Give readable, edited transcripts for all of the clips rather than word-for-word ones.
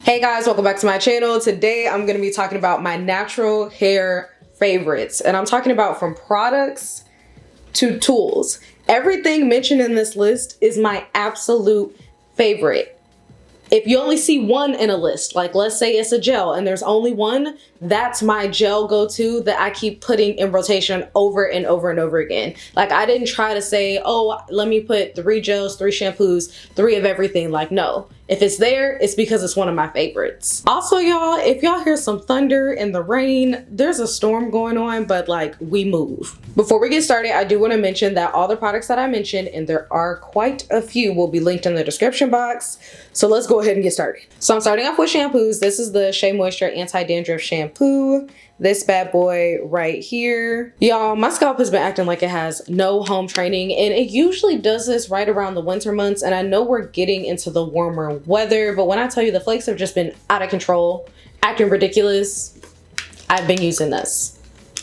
Hey guys, welcome back to my channel. Today I'm going to be talking about my natural hair favorites, and I'm talking about from products to tools. Everything mentioned in this list is my absolute favorite. If you only see one in a list, like let's say it's a gel and there's only one, that's my gel go-to that I keep putting in rotation over and over and over again. Like I didn't try to say, oh, let me put 3 gels, 3 shampoos, 3 of everything. Like no, if it's there, it's because it's one of my favorites. Also, y'all, if y'all hear some thunder and the rain, there's a storm going on, but like we move. Before we get started, I do want to mention that all the products that I mentioned, and there are quite a few, will be linked in the description box. So let's go ahead and get started. So I'm starting off with shampoos. This is the Shea Moisture Anti-Dandruff Shampoo. This bad boy right here. Y'all, my scalp has been acting like it has no home training, and it usually does this right around the winter months, and I know we're getting into the warmer weather, but when I tell you the flakes have just been out of control, acting ridiculous, I've been using this.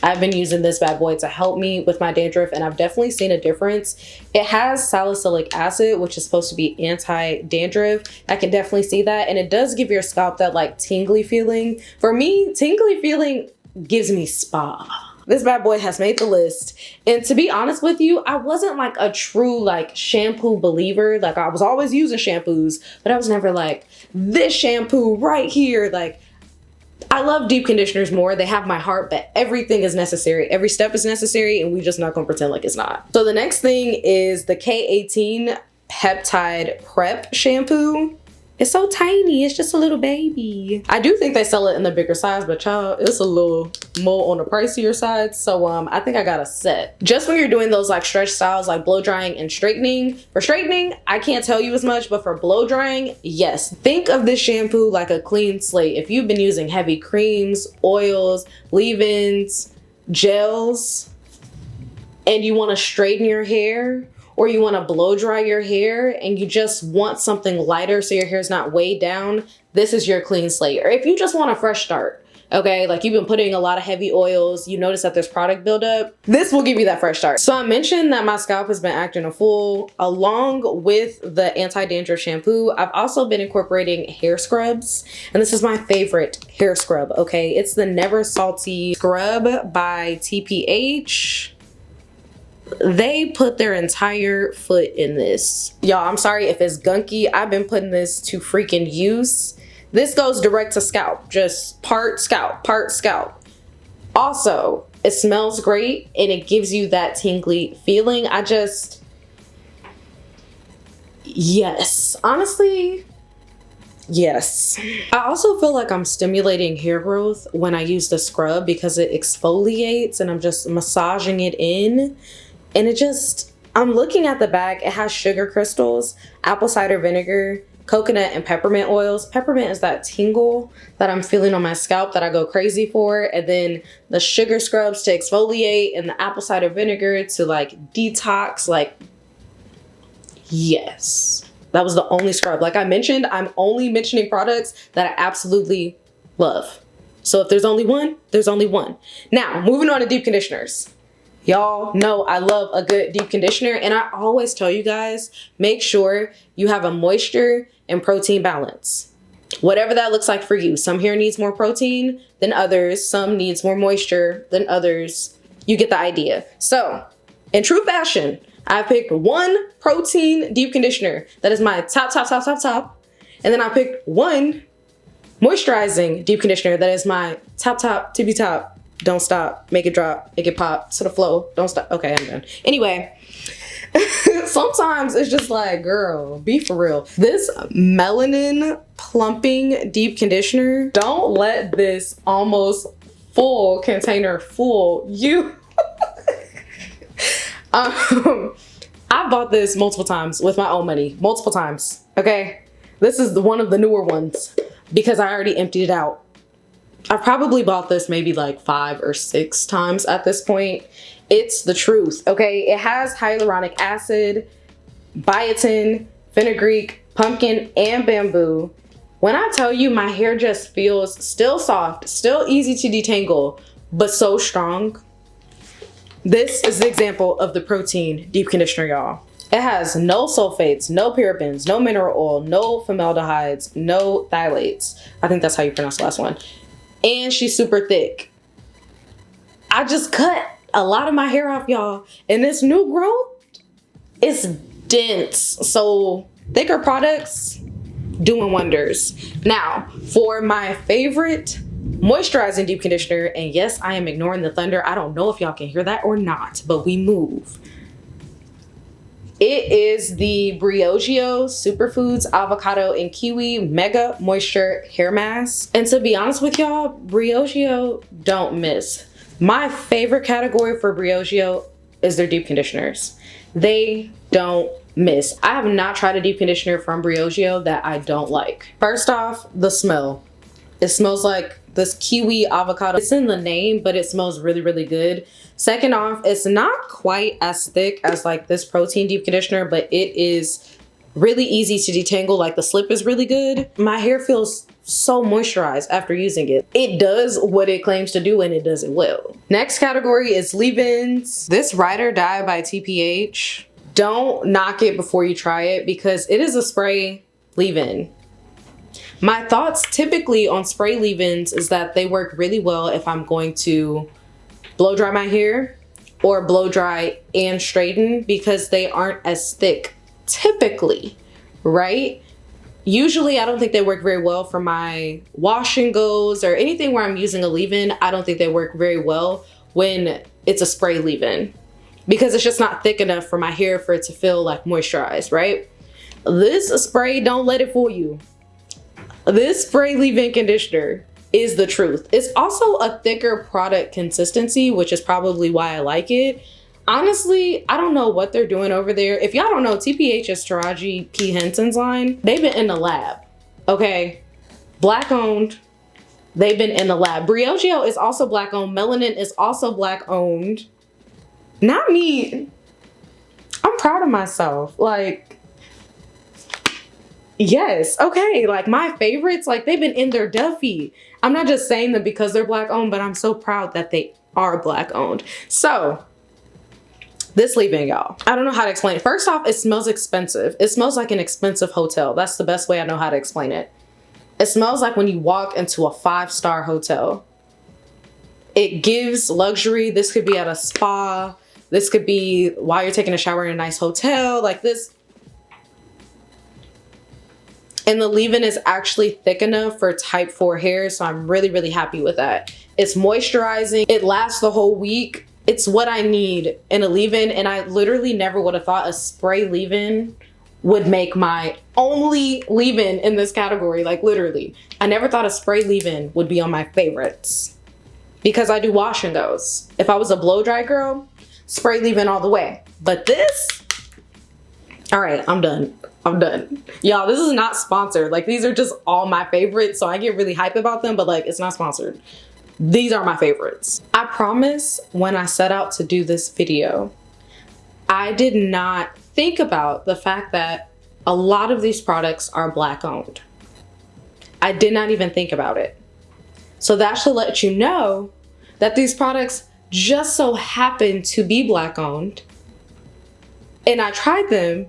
I've been using this bad boy to help me with my dandruff, and I've definitely seen a difference. It has salicylic acid, which is supposed to be anti-dandruff. I can definitely see that, and it does give your scalp that like tingly feeling. For me, tingly feeling gives me spa. This bad boy has made the list, and to be honest with you, I wasn't like a true like shampoo believer. Like I was always using shampoos, but I was never like this shampoo right here. Like I love deep conditioners more. They have my heart, but everything is necessary. Every step is necessary, and we just not gonna pretend like it's not. So the next thing is the K18 Peptide Prep Shampoo. It's so tiny, it's just a little baby. I do think they sell it in the bigger size, but child, it's a little more on the pricier side. So I think I got a set. Just when you're doing those like stretch styles, like blow drying and straightening. For straightening, I can't tell you as much, but for blow drying, yes. Think of this shampoo like a clean slate. If you've been using heavy creams, oils, leave-ins, gels, and you wanna straighten your hair, or you want to blow dry your hair and you just want something lighter so your hair is not weighed down, this is your clean slate. Or if you just want a fresh start, okay, like you've been putting a lot of heavy oils, you notice that there's product buildup, this will give you that fresh start. So I mentioned that my scalp has been acting a fool. Along with the anti-dandruff shampoo, I've also been incorporating hair scrubs, and this is my favorite hair scrub, okay? It's the Never Salty Scrub by TPH. They put their entire foot in this. Y'all, I'm sorry if it's gunky. I've been putting this to freaking use. This goes direct to scalp, just part scalp, part scalp. Also, it smells great and it gives you that tingly feeling. Yes, honestly, yes. I also feel like I'm stimulating hair growth when I use the scrub because it exfoliates and I'm just massaging it in. And it just, I'm looking at the back, it has sugar crystals, apple cider vinegar, coconut, and peppermint oils. Peppermint is that tingle that I'm feeling on my scalp that I go crazy for. And then the sugar scrubs to exfoliate and the apple cider vinegar to like detox, like, yes. That was the only scrub. Like I mentioned, I'm only mentioning products that I absolutely love. So if there's only one, there's only one. Now, moving on to deep conditioners. Y'all know I love a good deep conditioner, and I always tell you guys, make sure you have a moisture and protein balance. Whatever that looks like for you. Some hair needs more protein than others. Some needs more moisture than others. You get the idea. So, in true fashion, I picked one protein deep conditioner that is my top. And then I picked one moisturizing deep conditioner that is my top, tippy top. Don't stop, make it drop, make it pop to the flow. Don't stop. Okay, I'm done. Anyway, sometimes it's just like, girl, be for real. This melanin plumping deep conditioner, don't let this almost full container fool you. I bought this multiple times with my own money, multiple times, okay? This is one of the newer ones because I already emptied it out. I've probably bought this maybe like 5 or 6 times at this point. It's the truth, okay? It has hyaluronic acid, biotin, fenugreek, pumpkin, and bamboo. When I tell you my hair just feels still soft, still easy to detangle, but so strong. This is the example of the protein deep conditioner, y'all. It has no sulfates, no parabens, no mineral oil, no formaldehydes, no phthalates. I think that's how you pronounce the last one. And she's super thick. I just cut a lot of my hair off, y'all. And this new growth is dense. So thicker products doing wonders. Now, for my favorite moisturizing deep conditioner, and yes, I am ignoring the thunder. I don't know if y'all can hear that or not, but we move. It is the Briogeo Superfoods Avocado and Kiwi Mega Moisture Hair Mask. And to be honest with y'all, Briogeo don't miss. My favorite category for Briogeo is their deep conditioners. They don't miss. I have not tried a deep conditioner from Briogeo that I don't like. First off, the smell. It smells like this kiwi avocado. It's in the name, but it smells really, really good. Second off, it's not quite as thick as like this protein deep conditioner, but it is really easy to detangle. Like the slip is really good. My hair feels so moisturized after using it. It does what it claims to do and it does it well. Next category is leave-ins. This Ride or Die by TPH. Don't knock it before you try it because it is a spray leave-in. My thoughts typically on spray leave-ins is that they work really well if I'm going to blow dry my hair or blow dry and straighten because they aren't as thick typically, right? Usually I don't think they work very well for my wash and goes or anything where I'm using a leave-in. I don't think they work very well when it's a spray leave-in because it's just not thick enough for my hair for it to feel like moisturized, right? This spray, don't let it fool you. This spray leave-in conditioner is the truth. It's also a thicker product consistency, which is probably why I like it. Honestly, I don't know what they're doing over there. If y'all don't know, TPH is Taraji P. Henson's line. They've been in the lab, okay? Black owned, they've been in the lab. Briogeo is also black owned. Melanin is also black owned. Not me. I'm proud of myself. Like, yes, okay, like my favorites, like they've been in their Duffy. I'm not just saying them because they're black owned, but I'm so proud that they are black owned. So this leave-in, y'all, I don't know how to explain it. First off, it smells expensive. It smells like an expensive hotel. That's the best way I know how to explain it. It smells like when you walk into a 5-star hotel. It gives luxury. This could be at a spa. This could be while you're taking a shower in a nice hotel like this. And the leave-in is actually thick enough for type 4 hair, so I'm really, really happy with that. It's moisturizing. It lasts the whole week. It's what I need in a leave-in, and I literally never would have thought a spray leave-in would make my only leave-in in this category, like literally. I never thought a spray leave-in would be on my favorites because I do wash and goes. If I was a blow-dry girl, spray leave-in all the way. But this, all right, I'm done. I'm done. Y'all, this is not sponsored. Like, these are just all my favorites, so I get really hype about them, but like, it's not sponsored. These are my favorites. I promise when I set out to do this video, I did not think about the fact that a lot of these products are black owned. I did not even think about it. So that should let you know that these products just so happen to be black owned. And I tried them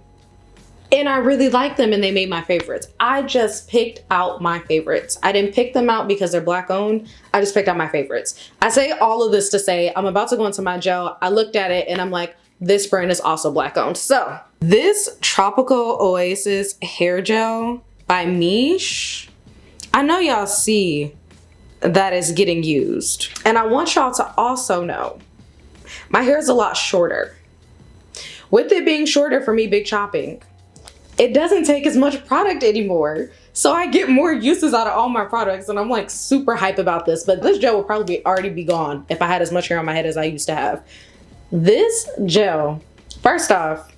and I really like them and they made my favorites. I just picked out my favorites. I didn't pick them out because they're black owned. I just picked out my favorites. I say all of this to say I'm about to go into my gel. I looked at it and I'm like, this brand is also black owned. So this Tropical Oasis hair gel by Miche, I know y'all see that is getting used. And I want y'all to also know my hair is a lot shorter. With it being shorter for me, big chopping, it doesn't take as much product anymore. So I get more uses out of all my products and I'm like super hype about this, but this gel will probably already be gone if I had as much hair on my head as I used to have. This gel, first off,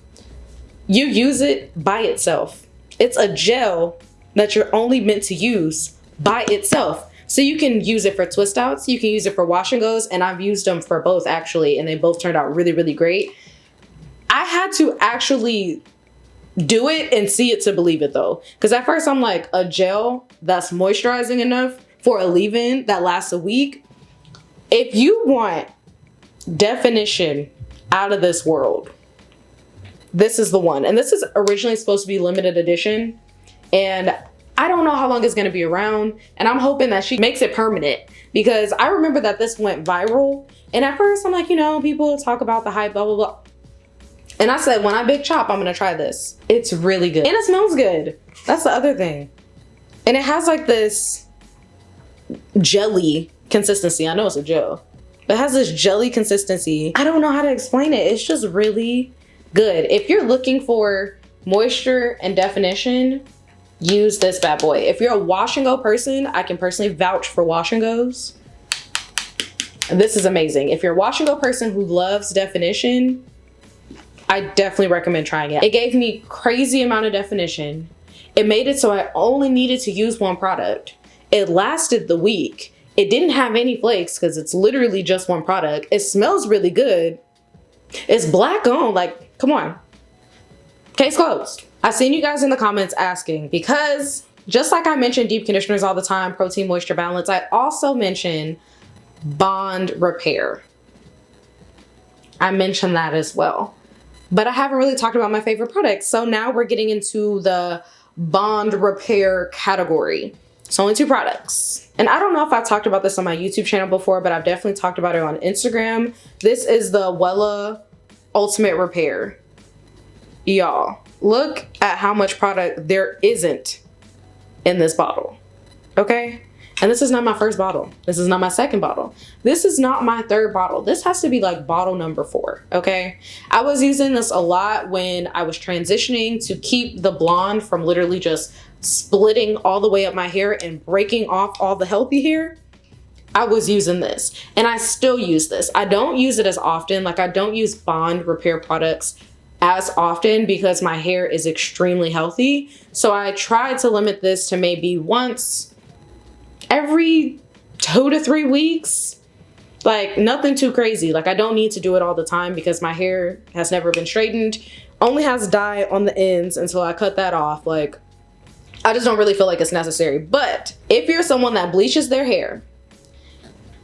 you use it by itself. It's a gel that you're only meant to use by itself. So you can use it for twist outs, you can use it for wash and goes, and I've used them for both actually, and they both turned out really, really great. I had to actually do it and see it to believe it though. Because at first I'm like, a gel that's moisturizing enough for a leave-in that lasts a week. If you want definition out of this world, This is the one. And this is originally supposed to be limited edition. And I don't know how long it's gonna be around. And I'm hoping that she makes it permanent, because I remember that this went viral. And at first I'm like, you know, people talk about the hype, blah, blah, blah. And I said, when I big chop, I'm gonna try this. It's really good. And it smells good. That's the other thing. And it has like this jelly consistency. I know it's a gel, but it has this jelly consistency. I don't know how to explain it. It's just really good. If you're looking for moisture and definition, use this bad boy. If you're a wash and go person, I can personally vouch for wash and goes. This is amazing. If you're a wash and go person who loves definition, I definitely recommend trying it. It gave me crazy amount of definition. It made it so I only needed to use one product. It lasted the week. It didn't have any flakes because it's literally just one product. It smells really good. It's black on, like, come on. Case closed. I've seen you guys in the comments asking, because just like I mention deep conditioners all the time, protein moisture balance, I also mention bond repair. I mentioned that as well. But I haven't really talked about my favorite products. So now we're getting into the bond repair category. It's only 2 products. And I don't know if I've talked about this on my YouTube channel before, but I've definitely talked about it on Instagram. This is the Wella Ultimate Repair. Y'all, look at how much product there isn't in this bottle, okay? And this is not my first bottle. This is not my second bottle. This is not my third bottle. This has to be like bottle number 4, okay? I was using this a lot when I was transitioning to keep the blonde from literally just splitting all the way up my hair and breaking off all the healthy hair. I was using this, and I still use this. I don't use it as often. Like, I don't use bond repair products as often because my hair is extremely healthy. So I try to limit this to maybe once every 2 to 3 weeks. Like, nothing too crazy. Like, I don't need to do it all the time because my hair has never been straightened, only has dye on the ends until I cut that off. Like, I just don't really feel like it's necessary. But if you're someone that bleaches their hair,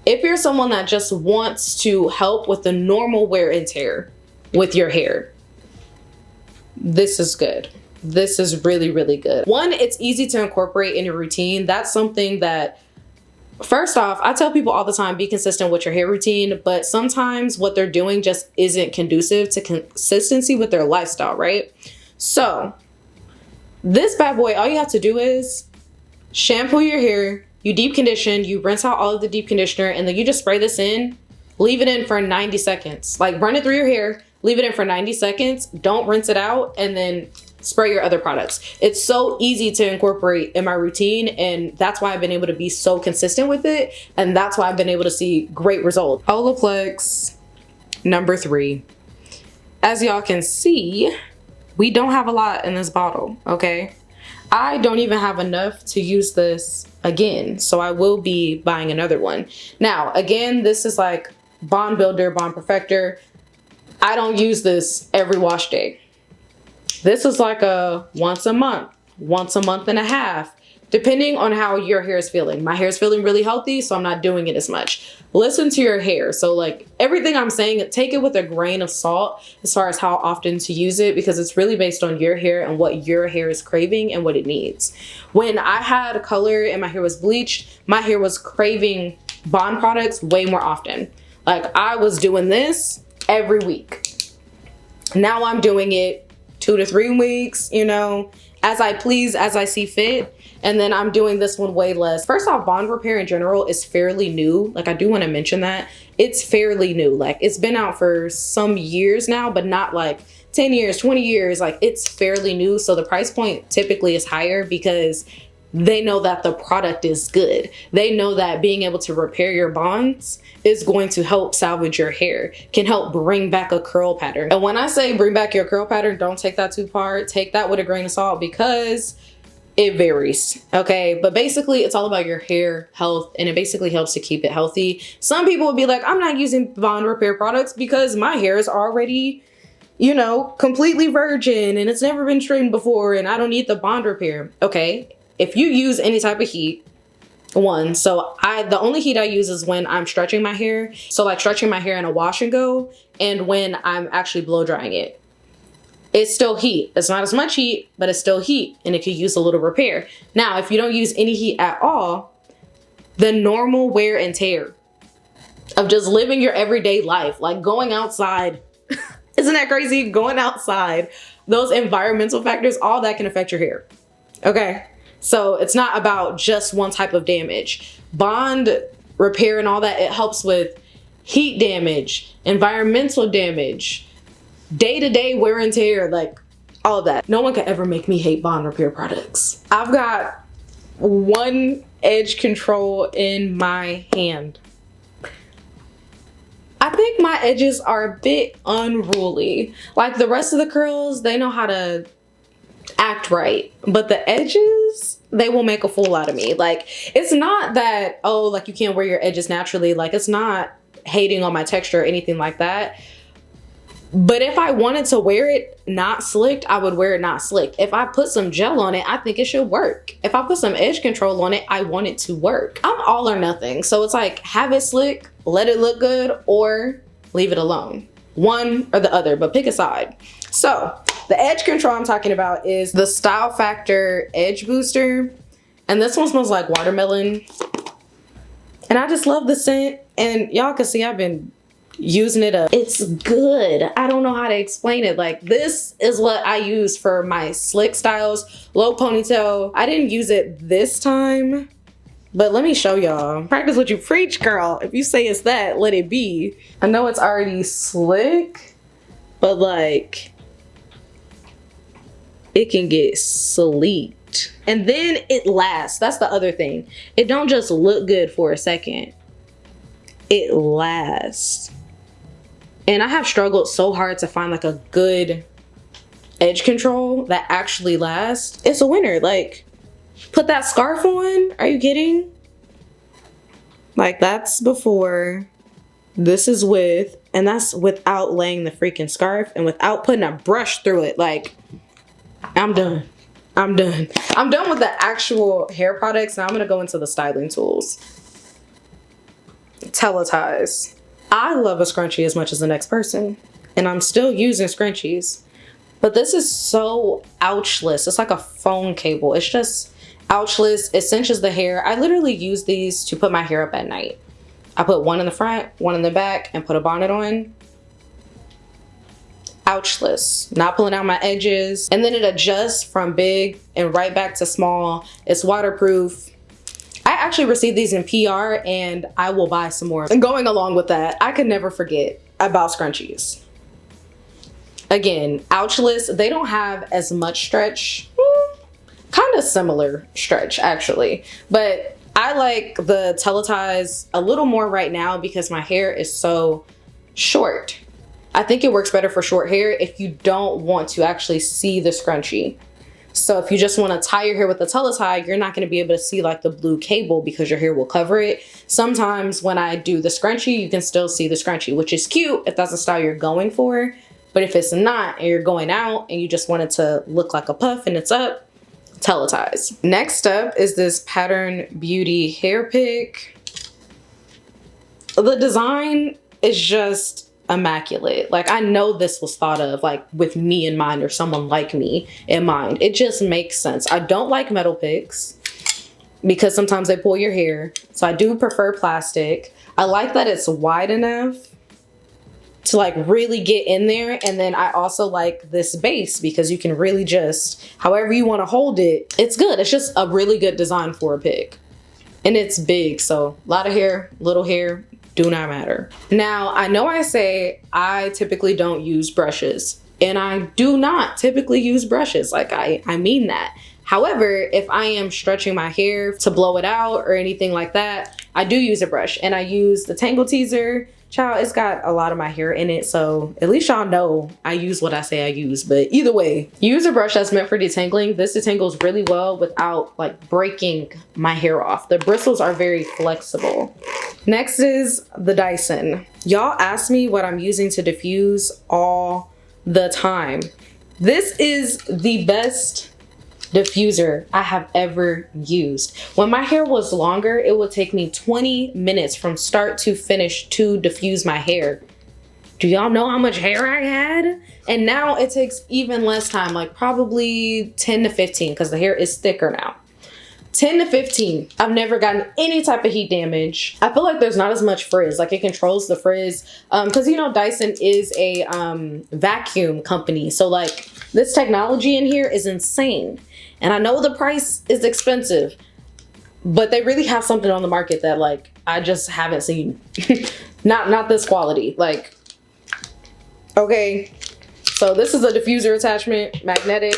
if you're someone that just wants to help with the normal wear and tear with your hair, this is good. This is really, really good. One, it's easy to incorporate in your routine. That's something that, first off, I tell people all the time, be consistent with your hair routine, but sometimes what they're doing just isn't conducive to consistency with their lifestyle, right? So this bad boy, all you have to do is shampoo your hair, you deep condition, you rinse out all of the deep conditioner, and then you just spray this in, leave it in for 90 seconds. Like, run it through your hair, leave it in for 90 seconds, don't rinse it out, and then spray your other products. It's so easy to incorporate in my routine, and that's why I've been able to be so consistent with it, and that's why I've been able to see great results. Olaplex number 3. As y'all can see, we don't have a lot in this bottle, okay? I don't even have enough to use this again, so I will be buying another one. Now, again, this is like bond builder, bond perfector. I don't use this every wash day. This is like a once a month and a half, depending on how your hair is feeling. My hair is feeling really healthy, so I'm not doing it as much. Listen to your hair. So like, everything I'm saying, take it with a grain of salt as far as how often to use it, because it's really based on your hair and what your hair is craving and what it needs. When I had color and my hair was bleached, my hair was craving bond products way more often. Like, I was doing this every week. Now I'm doing it 2 to 3 weeks, you know, as I please, as I see fit. And then I'm doing this one way less. First off, bond repair in general is fairly new. Like, I do want to mention that it's fairly new. Like, it's been out for some years now, but not like 10 years, 20 years. Like, it's fairly new. So the price point typically is higher because they know that the product is good. They know that being able to repair your bonds is going to help salvage your hair, can help bring back a curl pattern. And when I say bring back your curl pattern, don't take that too far. Take that with a grain of salt because it varies, okay? But basically, it's all about your hair health, and it basically helps to keep it healthy. Some people would be like, I'm not using bond repair products because my hair is already, you know, completely virgin and it's never been straightened before and I don't need the bond repair. Okay, if you use any type of heat, the only heat I use is when I'm stretching my hair. So like stretching my hair in a wash and go, and when I'm actually blow drying it. it's still heat. It's not as much heat, but it's still heat, and it could use a little repair. Now, if you don't use any heat at all, the normal wear and tear of just living your everyday life, like going outside, isn't that crazy? Going outside, those environmental factors, all that can affect your hair. Okay, so it's not about just one type of damage. Bond, repair, and all that, it helps with heat damage, environmental damage, day-to-day wear and tear, like all of that. No one could ever make me hate Bond repair products. I've got one edge control in my hand. I think my edges are a bit unruly. Like the rest of the curls, they know how to act right, but the edges, they will make a fool out of me. Like, it's not that, oh, like you can't wear your edges naturally. Like, it's not hating on my texture or anything like that. But if I wanted to wear it not slicked, I would wear it not slicked. If I put some gel on it, I think it should work. If I put some edge control on it, I want it to work. I'm all or nothing. So it's like, have it slick, let it look good, or leave it alone. One or the other, but pick a side. So the edge control I'm talking about is the Style Factor Edge Booster. And this one smells like watermelon. And I just love the scent. And y'all can see I've been using it up. It's good. I don't know how to explain it. Like, this is what I use for my slick styles, low ponytail. I didn't use it this time, but let me show y'all. Practice what you preach, girl. If you say it's that, let it be. I know it's already slick, but like, it can get sleeked. And then it lasts. That's the other thing. It don't just look good for a second. It lasts. And I have struggled so hard to find like a good edge control that actually lasts. It's a winner. Like, put that scarf on. Are you kidding? Like, that's before, this is with, and that's without laying the freaking scarf and without putting a brush through it. Like, I'm done. I'm done. I'm done with the actual hair products. Now I'm gonna go into the styling tools. Teletize. I love a scrunchie as much as the next person, and I'm still using scrunchies, but this is so ouchless. It's like a phone cable. It's just ouchless. It cinches the hair. I literally use these to put my hair up at night. I put one in the front, one in the back, and put a bonnet on. Ouchless, not pulling out my edges. And then it adjusts from big and right back to small. It's waterproof. I actually received these in PR, and I will buy some more. And going along with that, I could never forget about scrunchies. Again, ouchless, they don't have as much stretch. Kind of similar stretch, actually. But I like the Teletize a little more right now because my hair is so short. I think it works better for short hair if you don't want to actually see the scrunchie. So if you just want to tie your hair with a teletie, you're not going to be able to see like the blue cable because your hair will cover it. Sometimes when I do the scrunchie, you can still see the scrunchie, which is cute if that's the style you're going for. But if it's not and you're going out and you just want it to look like a puff and it's up, teletize. Next up is this Pattern Beauty hair pick. The design is just immaculate. Like, I know this was thought of like with me in mind or someone like me in mind. It just makes sense. I don't like metal picks because sometimes they pull your hair, so I do prefer plastic. I like that it's wide enough to like really get in there, and then I also like this base because you can really just however you want to hold it. It's good. It's just a really good design for a pick, and it's big, so a lot of hair, little hair, do not matter. Now, I know I say I typically don't use brushes, and I do not typically use brushes. Like, I mean that. However, if I am stretching my hair to blow it out or anything like that, I do use a brush, and I use the Tangle Teaser. Child, it's got a lot of my hair in it, so at least y'all know I use what I say I use. But either way, use a brush that's meant for detangling. This detangles really well without like breaking my hair off. The bristles are very flexible. Next is the Dyson. Y'all ask me what I'm using to diffuse all the time. This is the best diffuser I have ever used. When my hair was longer, it would take me 20 minutes from start to finish to diffuse my hair. Do y'all know how much hair I had? And now it takes even less time, like probably 10 to 15, because the hair is thicker now. 10 to 15. I've never gotten any type of heat damage. I feel like there's not as much frizz. Like it controls the frizz. Because you know, Dyson is a vacuum company. So like this technology in here is insane. And I know the price is expensive, but they really have something on the market that like I just haven't seen. Not this quality. Like, okay. So this is a diffuser attachment, magnetic.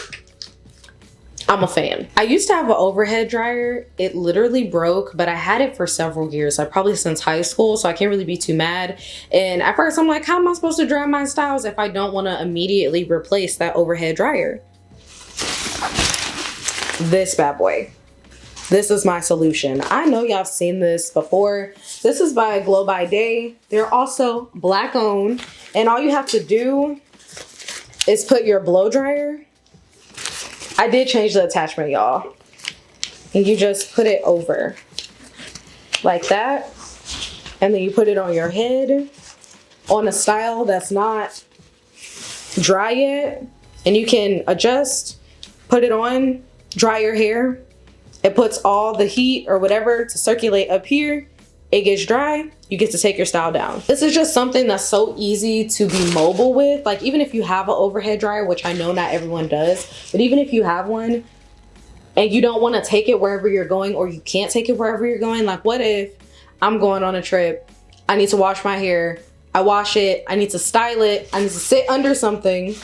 I'm a fan. I used to have an overhead dryer. It literally broke, but I had it for several years, like probably since high school, so I can't really be too mad. And at first I'm like, how am I supposed to dry my styles if I don't want to immediately replace that overhead dryer? This bad boy. This is my solution. I know y'all seen this before. This is by Glow by Day. They're also Black owned. And all you have to do is put your blow dryer. I did change the attachment, y'all. And you just put it over like that. And then you put it on your head on a style that's not dry yet. And you can adjust, put it on, dry your hair. It puts all the heat or whatever to circulate up here. It gets dry, you get to take your style down. This is just something that's so easy to be mobile with. Like even if you have an overhead dryer, which I know not everyone does, but even if you have one and you don't want to take it wherever you're going, or you can't take it wherever you're going, like what if I'm going on a trip, I need to wash my hair, I wash it, I need to style it, I need to sit under something,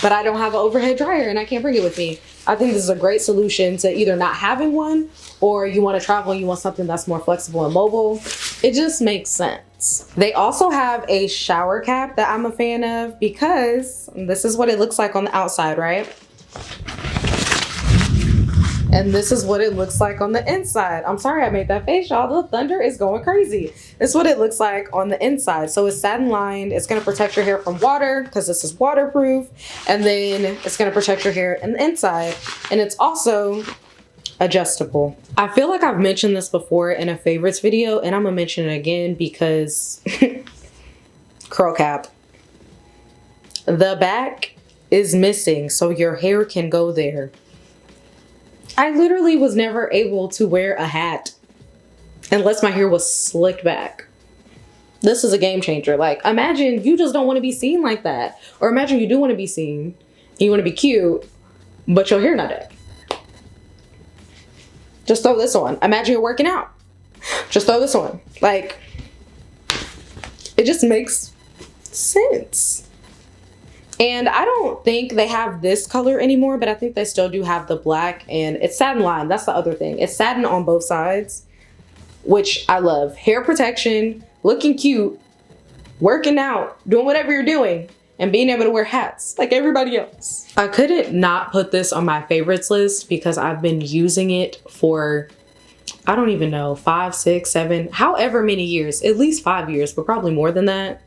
but I don't have an overhead dryer and I can't bring it with me. I think this is a great solution to either not having one, or you want to travel and you want something that's more flexible and mobile. It just makes sense. They also have a shower cap that I'm a fan of, because this is what it looks like on the outside, right? And this is what it looks like on the inside. I'm sorry I made that face, y'all. The thunder is going crazy. This is what it looks like on the inside. So it's satin lined. It's going to protect your hair from water because this is waterproof. And then it's going to protect your hair in the inside. And it's also adjustable. I feel like I've mentioned this before in a favorites video, and I'm going to mention it again because curl cap. The back is missing, so your hair can go there. I literally was never able to wear a hat unless my hair was slicked back. This is a game changer. Like, imagine you just don't want to be seen like that. Or imagine you do want to be seen, you want to be cute, but your hair not that. Just throw this on. Imagine you're working out. Just throw this on. Like, it just makes sense. And I don't think they have this color anymore, but I think they still do have the black, and it's satin lined. That's the other thing. It's satin on both sides, which I love. Hair protection, looking cute, working out, doing whatever you're doing, and being able to wear hats like everybody else. I couldn't not put this on my favorites list because I've been using it for, I don't even know, 5, 6, 7, however many years, at least 5 years, but probably more than that.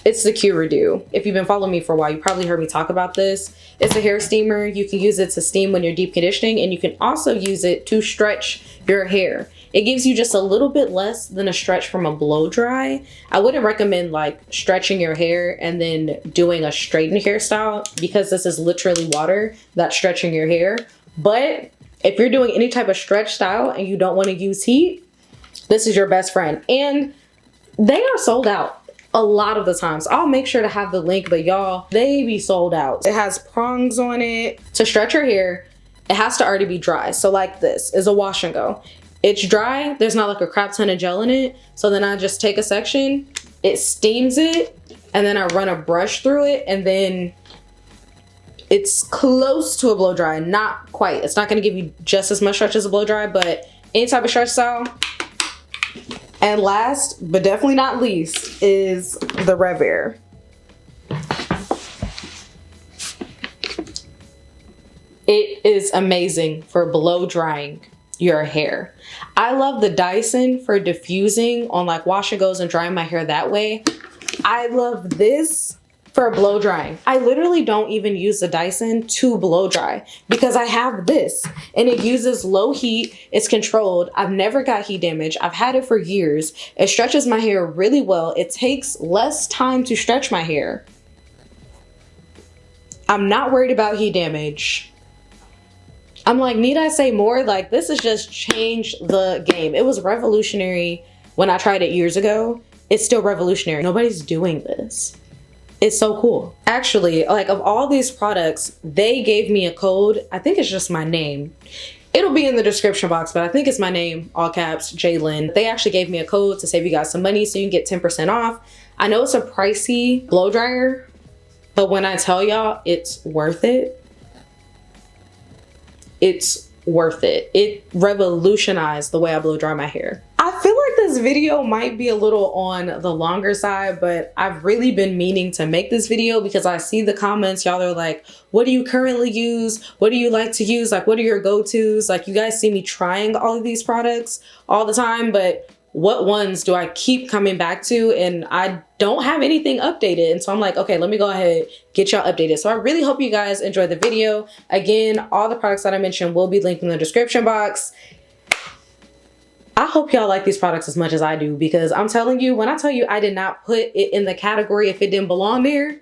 It's the Cure-Redo. If you've been following me for a while, you probably heard me talk about this. It's a hair steamer. You can use it to steam when you're deep conditioning, and you can also use it to stretch your hair. It gives you just a little bit less than a stretch from a blow dry. I wouldn't recommend like stretching your hair and then doing a straightened hairstyle, because this is literally water that's stretching your hair. But if you're doing any type of stretch style and you don't want to use heat, this is your best friend. And they are sold out a lot of the times. I'll make sure to have the link, but y'all, they be sold out. It has prongs on it to stretch your hair. It has to already be dry. So like this is a wash and go. It's dry. There's not like a crap ton of gel in it. So then I just take a section, it steams it, and then I run a brush through it, and then it's close to a blow dry. Not quite. It's not going to give you just as much stretch as a blow dry, but any type of stretch style. And last, but definitely not least, is the Rev Air. It is amazing for blow drying your hair. I love the Dyson for diffusing on like wash and goes and drying my hair that way. I love this for blow drying. I literally don't even use the Dyson to blow dry because I have this and it uses low heat. It's controlled. I've never got heat damage. I've had it for years. It stretches my hair really well. It takes less time to stretch my hair. I'm not worried about heat damage. I'm like, need I say more? Like, this has just changed the game. It was revolutionary when I tried it years ago. It's still revolutionary. Nobody's doing this. It's so cool. Actually, like, of all these products, they gave me a code. I think it's just my name. It'll be in the description box, but I think it's my name, all caps, Jalen. They actually gave me a code to save you guys some money so you can get 10% off. I know it's a pricey blow dryer, but when I tell y'all it's worth it, it's worth it. It revolutionized the way I blow dry my hair. I feel like this video might be a little on the longer side, but I've really been meaning to make this video because I see the comments. Y'all are like, what do you currently use? What do you like to use? Like, what are your go-tos? Like, you guys see me trying all of these products all the time, but what ones do I keep coming back to? And I don't have anything updated. And so I'm like, okay, let me go ahead, get y'all updated. So I really hope you guys enjoyed the video. Again, all the products that I mentioned will be linked in the description box. I hope y'all like these products as much as I do, because I'm telling you, when I tell you I did not put it in the category if it didn't belong there,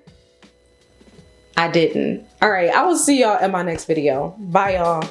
I didn't. All right, I will see y'all in my next video. Bye, y'all.